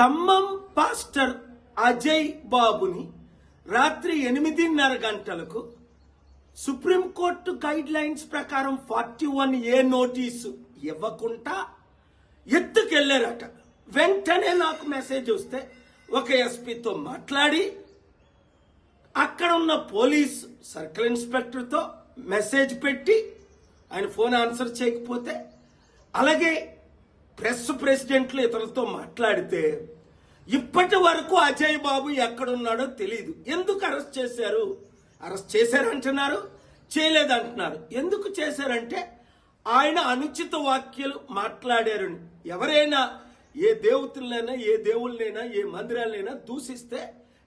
Khammam pastor Ajay బాబుని రాత్రి 8:30 గంటలకు సుప్రీంకోర్టు గైడ్ లైన్స్ ప్రకారం 41A నోటీసు ఇవ్వకుండా ఎత్తుకెళ్లారట. వెంటనే నాకు మెసేజ్ వస్తే ఒక ఎస్పీతో మాట్లాడి అక్కడ ఉన్న పోలీస్ సర్కిల్ ఇన్స్పెక్టర్తో మెసేజ్ పెట్టి ఆయన ఫోన్ ఆన్సర్ చేయకపోతే, అలాగే ప్రెసిడెంట్లు ఇతరులతో మాట్లాడితే ఇప్పటి వరకు అజయ్ బాబు ఎక్కడున్నాడో తెలియదు. ఎందుకు అరెస్ట్ చేశారు? అరెస్ట్ చేశారంటున్నారు, చేయలేదంటున్నారు. ఎందుకు చేశారంటే ఆయన అనుచిత వాక్యాలు మాట్లాడారని. ఎవరైనా ఏ దేవతలైనా ఏ దేవుళ్ళైనా ఏ మందిరాలైనా దూషిస్తే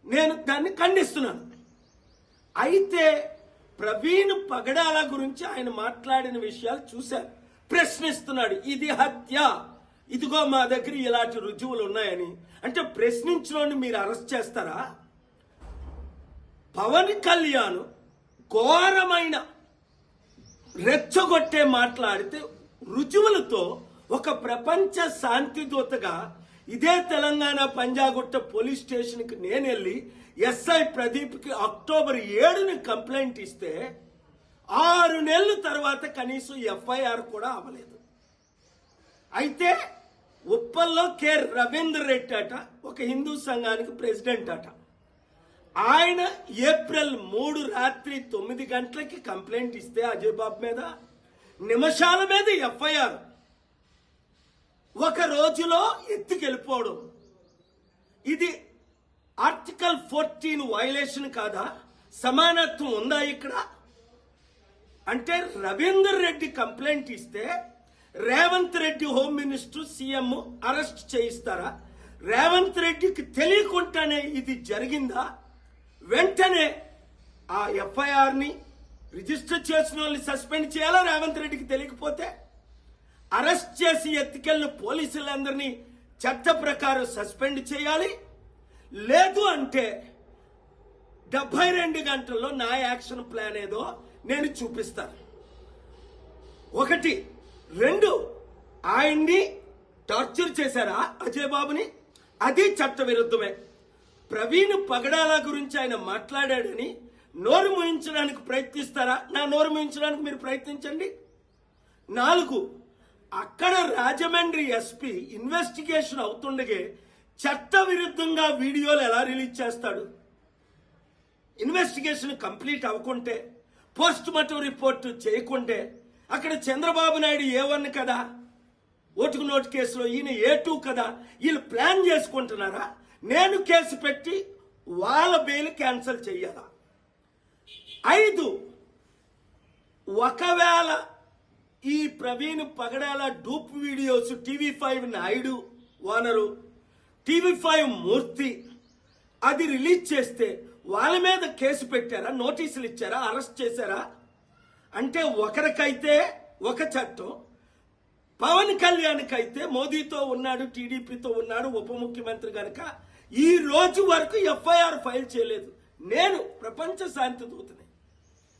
నేను దాన్ని ఖండిస్తున్నాను. అయితే ప్రవీణ్ పగడాల గురించి ఆయన మాట్లాడిన విషయాలు చూశారు. ప్రశ్నిస్తున్నాడు, ఇది హత్య, ఇదిగో మా దగ్గర ఇలాంటి రుజువులు ఉన్నాయని. అంటే ప్రశ్నించిన మీరు అరెస్ట్ చేస్తారా? పవన్ కళ్యాణ్ ఘోరమైన రెచ్చగొట్టే మాట్లాడితే రుజువులతో ఒక ప్రపంచ శాంతి దూతగా ఇదే తెలంగాణ పంజాగుట్ట పోలీస్ స్టేషన్కి నేను వెళ్ళి ఎస్ఐ ప్రదీప్కి అక్టోబర్ 7ని కంప్లైంట్ ఇస్తే 6 నెలల తర్వాత కనీసం ఎఫ్ఐఆర్ కూడా అవ్వలేదు. అయితే ఉప్పల్లో కె రవీందర్ రెడ్డి అట, ఒక హిందూ సంఘానికి ప్రెసిడెంట్ అట. ఆయన ఏప్రిల్ 3 రాత్రి 9 గంటలకి కంప్లైంట్ ఇస్తే అజయ్ బాబు మీద నిమిషాల మీద ఎఫ్ఐఆర్, ఒక రోజులో ఎత్తుకెళ్ళిపోవడం. ఇది ఆర్టికల్ 14 వైలేషన్ కాదా? సమానత్వం ఉందా ఇక్కడ? అంటే రవీందర్ రెడ్డి కంప్లైంట్ ఇస్తే Revanth Reddy home minister CM arrest చేయిస్తారా? రేవంత్ రెడ్డికి తెలియకుండానే ఇది జరిగిందా? వెంటనే ఆ ఎఫ్ఐఆర్ని రిజిస్టర్ చేసిన వాళ్ళని సస్పెండ్ చేయాలా? రేవంత్ రెడ్డికి తెలియకపోతే అరెస్ట్ చేసి ఎత్తుకెళ్లిన పోలీసులందరినీ చట్ట ప్రకారం సస్పెండ్ చేయాలి. లేదు అంటే 72 గంటల్లో నా యాక్షన్ ప్లాన్ ఏదో నేను చూపిస్తాను. 1, 2 ఆయన్ని టార్చర్ చేశారా అజయ్ బాబుని? అది చట్ట విరుద్ధమే. ప్రవీణ్ పగడాల గురించి ఆయన మాట్లాడాడని నోరు మూయించడానికి ప్రయత్నిస్తారా? నా నోరు మూయించడానికి మీరు ప్రయత్నించండి. 4, అక్కడ రాజమండ్రి ఎస్పీ ఇన్వెస్టిగేషన్ అవుతుండగే చట్ట విరుద్ధంగా వీడియోలు ఎలా రిలీజ్ చేస్తాడు? ఇన్వెస్టిగేషన్ కంప్లీట్ అవ్వకుంటే, పోస్ట్ మార్టం రిపోర్ట్ చేయకుంటే, అక్కడ చంద్రబాబు నాయుడు A1 కదా, ఓటుకు నోటు కేసులో ఈయన A2 కదా, వీళ్ళు ప్లాన్ చేసుకుంటున్నారా? నేను కేసు పెట్టి వాళ్ళ బెయిల్ క్యాన్సిల్ చెయ్యాలా? 5, ఒకవేళ ఈ Praveen Pagadala dupe videos TV5 Naidu owner, TV5 Murthy అది రిలీజ్ చేస్తే వాళ్ళ మీద కేసు పెట్టారా? నోటీసులు ఇచ్చారా? అరెస్ట్ చేశారా? అంటే ఒకరికైతే ఒక చట్టం, పవన్ కళ్యాణ్కి అయితే మోదీతో ఉన్నాడు, టీడీపీతో ఉన్నాడు, ఉప ముఖ్యమంత్రి గనక ఈ రోజు వరకు ఎఫ్ఐఆర్ ఫైల్ చేయలేదు. నేను ప్రపంచ శాంతి దూతని,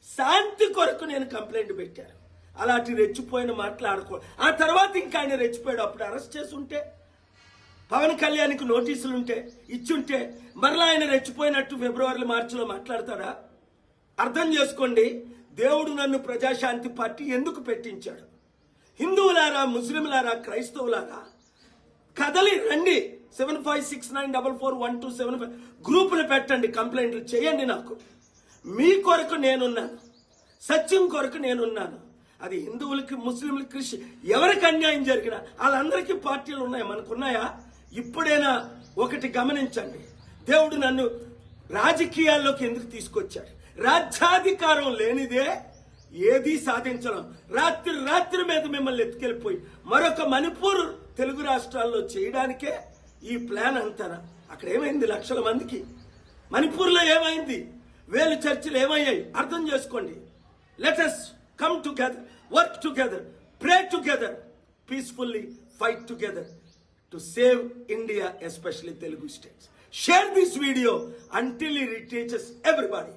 శాంతి కొరకు నేను కంప్లైంట్ పెట్టాను. అలాంటి రెచ్చిపోయిన మాట్లాడుకో. ఆ తర్వాత ఇంకా ఆయన రెచ్చిపోయాడు. అప్పుడు అరెస్ట్ చేసి ఉంటే, పవన్ కళ్యాణ్కి నోటీసులు ఉంటే ఇచ్చుంటే మరలా ఆయన రెచ్చిపోయినట్టు ఫిబ్రవరి మార్చిలో మాట్లాడతాడా? అర్థం చేసుకోండి. దేవుడు నన్ను ప్రజాశాంతి పార్టీ ఎందుకు పెట్టించాడు? హిందువులారా, ముస్లింలారా, క్రైస్తవులారా కదలి రండి. 7569441275 గ్రూపులు పెట్టండి, కంప్లైంట్లు చేయండి. నాకు మీ కొరకు నేనున్నాను, సత్యం కొరకు నేనున్నాను. అది హిందువులకి, ముస్లింలకి, క్రిస్టియన్ ఎవరికి అన్యాయం జరిగినా వాళ్ళందరికీ పార్టీలు ఉన్నాయి, మనకున్నాయా? ఇప్పుడైనా ఒకటి గమనించండి, దేవుడు నన్ను రాజకీయాల్లోకి ఎందుకు తీసుకొచ్చాడు? రాజ్యాధికారం లేనిదే ఏదీ సాధించడం. రాత్రి మీద మిమ్మల్ని ఎత్తుకెళ్ళిపోయి మరొక మణిపూర్ తెలుగు రాష్ట్రాల్లో చేయడానికే ఈ ప్లాన్ అంటారా? అక్కడ ఏమైంది? లక్షల మందికి. మణిపూర్లో ఏమైంది? 1000 చర్చిలు ఏమయ్యాయి? అర్థం చేసుకోండి. Let us come together, work together, pray together, peacefully fight together to save India, especially Telugu states. Share this video until it reaches everybody.